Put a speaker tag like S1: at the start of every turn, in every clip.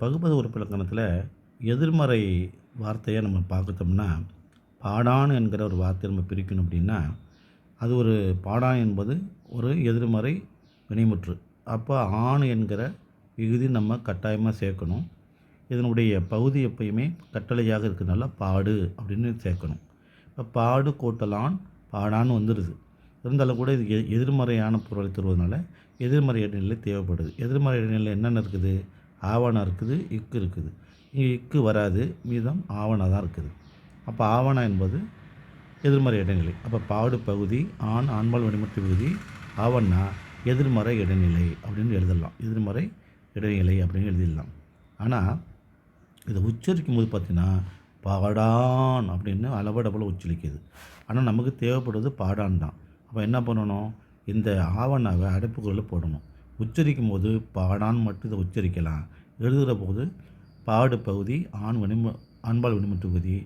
S1: பகுபத உறுப்பிலக்கணத்தில எதிர்மறை வார்த்தைய நம்ம பார்த்துட்டோம்னா, பாடான் என்கிற ஒரு வார்த்தைய நம்ம பிரிக்கணும் அப்படின்னா, அது ஒரு பாடான் என்பது ஒரு எதிர்மறை வினைமுற்று. அப்போ ஆண் என்கிற விகுதி நம்ம கட்டாயமா சேர்க்கணும். இதனுடைய பகுதி எப்பயுமே கட்டளையாக இருக்கிறதுனால பாடு அப்படின்னு சேர்க்கணும். இப்போ பாடு கூட்டல் ஆண் பாடான்னு வந்துடுது. இருந்தாலும் கூட இது எதிர்மறையான பொருளை தருவதனால எதிர்மறை இடைநிலை தேவைப்படுது. எதிர்மறை இடைநிலை என்னென்ன இருக்குது? ஆவணா இருக்குது, இக்கு இருக்குது. இங்கே இக்கு வராது, மீதம் ஆவணா தான் இருக்குது. அப்போ ஆவணா என்பது எதிர்மறை இடைநிலை. அப்போ பாடு பகுதி ஆண் ஆண்பால் வினைமுற்று விகுதி ஆவண்ணா எதிர்மறை இடைநிலை அப்படின்னு எழுதலாம். எதிர்மறை இடைநிலை அப்படின்னு எழுதிடலாம். ஆனால் இதை உச்சரிக்கும் போது பார்த்தீங்கன்னா பாடான் அப்படின்னு அளவடபுல உச்சரிக்குது. ஆனால் நமக்கு தேவைப்படுவது பாடான் தான். அப்போ என்ன பண்ணணும்? இந்த ஆவணாவை அடைப்புக்குறியில் போடணும். உச்சரிக்கும் போது பாடான் மட்டும் இதை உச்சரிக்கலாம். எழுதுகிற போது பாடு பகுதி ஆண்பால் வினைமுற்று விகுதி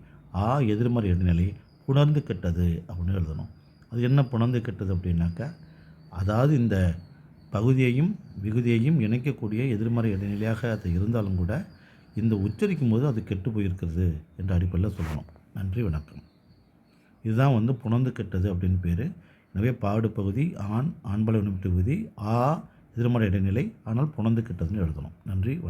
S1: எதிர்மறை இடைநிலை புணர்ந்து கெட்டது அப்படின்னு எழுதணும். அது என்ன புணர்ந்து கெட்டது அப்படின்னாக்கா, அதாவது இந்த பகுதியையும் விகுதியையும் இணைக்கக்கூடிய எதிர்மறை இடைநிலையாக அது இருந்தாலும் கூட இந்த உச்சரிக்கும் போது அது கெட்டு போயிருக்கிறது என்ற அடிப்படையில் சொல்லணும். நன்றி, வணக்கம். இதுதான் புணர்ந்து கெட்டது அப்படின்னு பேர். எனவே பாடு பகுதி ஆண்பால் வினைமுற்று விகுதி எதிர்மறை இடைநிலை, ஆனால் புணர்ந்து கெட்டதுன்னு எழுதணும். நன்றி, வணக்கம்.